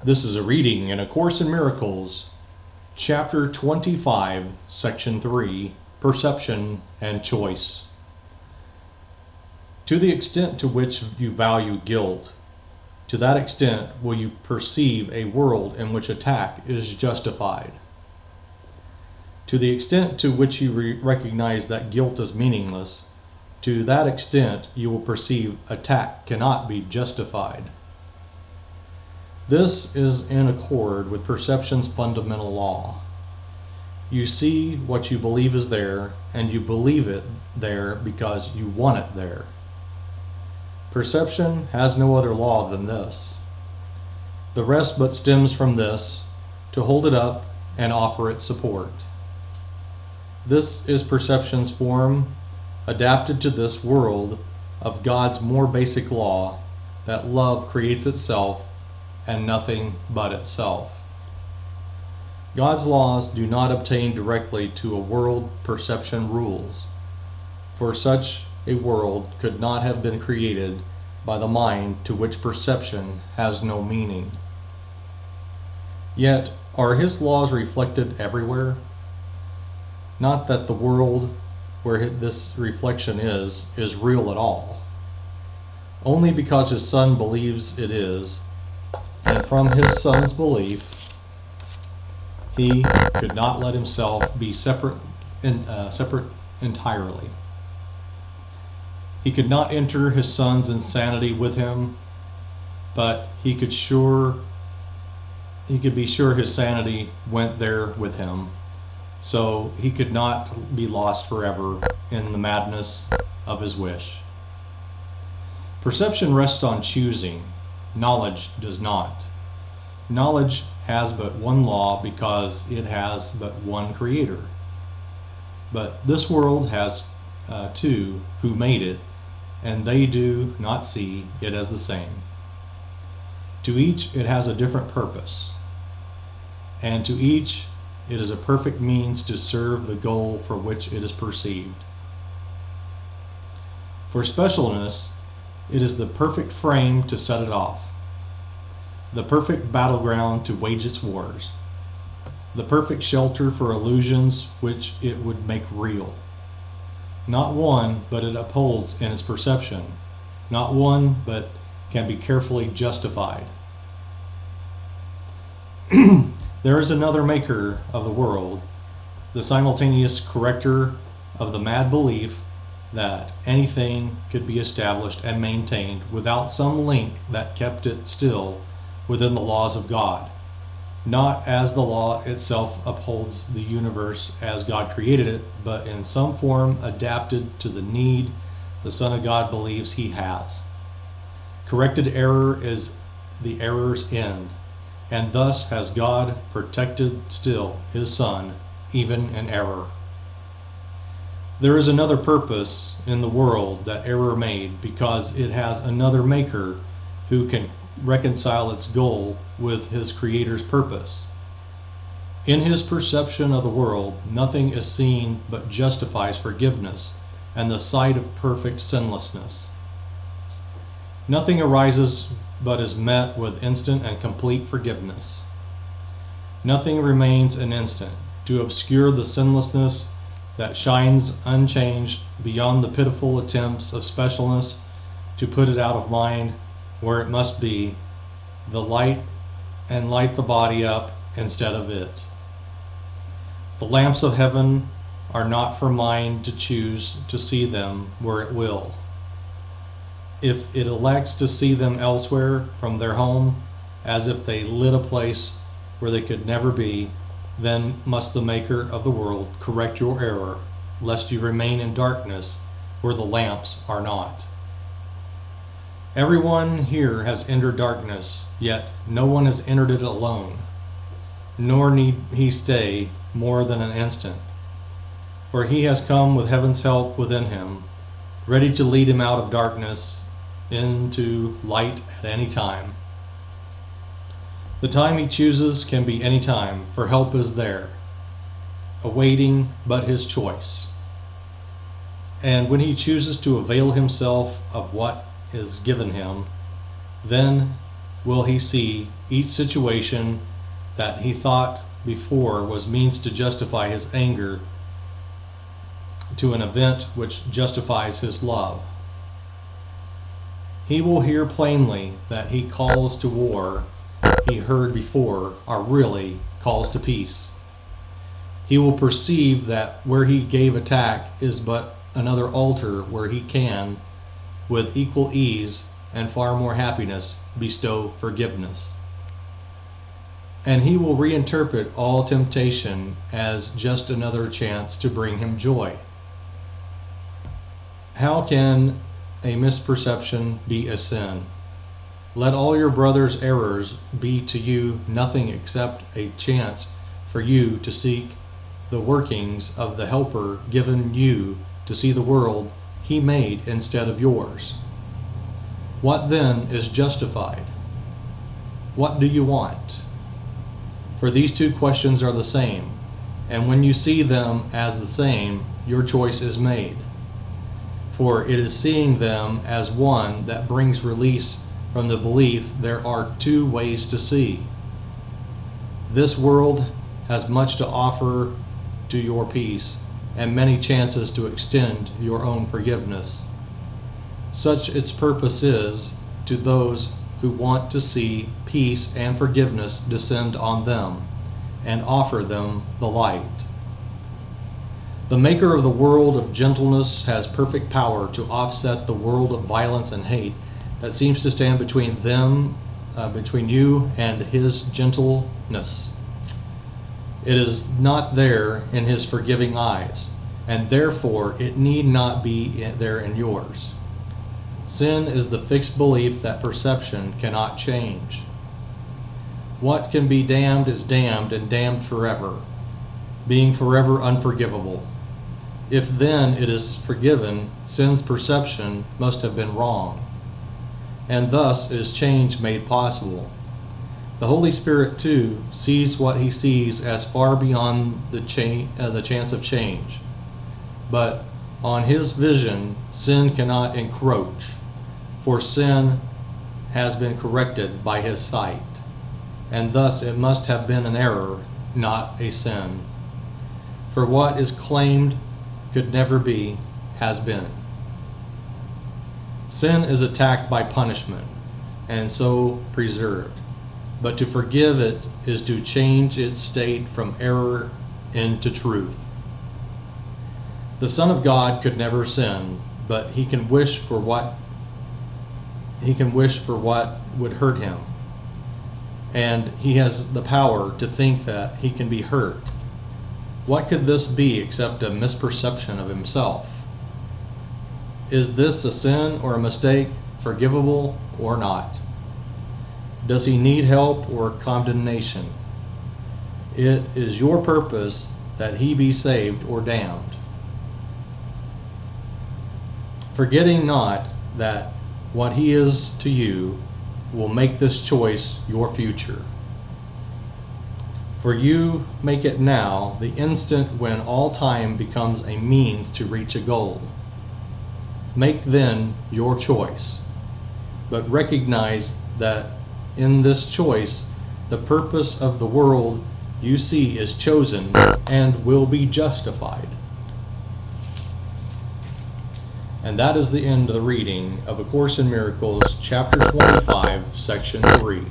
This is a reading in A Course in Miracles, Chapter 25, Section 3, Perception and Choice. To the extent to which you value guilt, to that extent will you perceive a world in which attack is justified. To the extent to which you recognize that guilt is meaningless, to that extent you will perceive attack cannot be justified. This is in accord with perception's fundamental law. You see what you believe is there, and you believe it there because you want it there. Perception has no other law than this. The rest but stems from this, to hold it up and offer it support. This is perception's form, adapted to this world of God's more basic law, that love creates itself and nothing but itself. God's laws do not obtain directly to a world perception rules, for such a world could not have been created by the mind to which perception has no meaning. Yet, are his laws reflected everywhere? Not that the world where this reflection is real at all. Only because his Son believes it is, and from his Son's belief, he could not let himself be separate entirely. He could not enter his Son's insanity with him, but he could be sure his sanity went there with him, so he could not be lost forever in the madness of his wish. Perception rests on choosing. Knowledge does not. Knowledge has but one law because it has but one creator. But this world has two who made it, and they do not see it as the same. To each it has a different purpose, and to each it is a perfect means to serve the goal for which it is perceived. For specialness, it is the perfect frame to set it off, the perfect battleground to wage its wars, the perfect shelter for illusions which it would make real. Not one, but it upholds in its perception. Not one, but can be carefully justified. There is another maker of the world, the simultaneous corrector of the mad belief that anything could be established and maintained without some link that kept it still within the laws of God, not as the law itself upholds the universe as God created it, but in some form adapted to the need the Son of God believes he has. Corrected error is the error's end, and thus has God protected still his Son, even in error. There is another purpose in the world that error made, because it has another maker who can reconcile its goal with his Creator's purpose. In his perception of the world, nothing is seen but justifies forgiveness and the sight of perfect sinlessness. Nothing arises but is met with instant and complete forgiveness. Nothing remains an instant to obscure the sinlessness that shines unchanged beyond the pitiful attempts of specialness to put it out of mind where it must be, the light, and light the body up instead of it. The lamps of heaven are not for mind to choose to see them where it will. If it elects to see them elsewhere from their home, as if they lit a place where they could never be, then must the Maker of the world correct your error, lest you remain in darkness where the lamps are not. Everyone here has entered darkness, yet no one has entered it alone, nor need he stay more than an instant, for he has come with heaven's help within him, ready to lead him out of darkness into light at any time. The time he chooses can be any time, for help is there, awaiting but his choice. And when he chooses to avail himself of what is given him, then will he see each situation that he thought before was means to justify his anger to an event which justifies his love. He will hear plainly that he calls to war he heard before are really calls to peace. He will perceive that where he gave attack is but another altar where he can, with equal ease and far more happiness, bestow forgiveness. And he will reinterpret all temptation as just another chance to bring him joy. How can a misperception be a sin? Let all your brother's errors be to you nothing except a chance for you to seek the workings of the helper given you to see the world he made instead of yours. What then is justified? What do you want? For these two questions are the same, and when you see them as the same, your choice is made. For it is seeing them as one that brings release from the belief there are two ways to see. This world has much to offer to your peace, and many chances to extend your own forgiveness. Such its purpose is to those who want to see peace and forgiveness descend on them and offer them the light. The maker of the world of gentleness has perfect power to offset the world of violence and hate that seems to stand between you and his gentleness. It is not there in his forgiving eyes, and therefore it need not be there in yours. Sin is the fixed belief that perception cannot change. What can be damned is damned, and damned forever, being forever unforgivable. If then it is forgiven, sin's perception must have been wrong, and thus is change made possible. The Holy Spirit too sees what he sees as far beyond the chance of change, but on his vision sin cannot encroach, for sin has been corrected by his sight, and thus it must have been an error, not a sin. For what is claimed could never be, has been. Sin is attacked by punishment, and so preserved. But to forgive it is to change its state from error into truth. The Son of God could never sin, but he can wish for what would hurt him. And he has the power to think that he can be hurt. What could this be except a misperception of himself? Is this a sin or a mistake, forgivable or not? Does he need help or condemnation? It is your purpose that he be saved or damned. Forgetting not that what he is to you will make this choice your future. For you make it now the instant when all time becomes a means to reach a goal. Make then your choice, but recognize that in this choice the purpose of the world you see is chosen and will be justified. And that is the end of the reading of A Course in Miracles, Chapter 25, Section 3.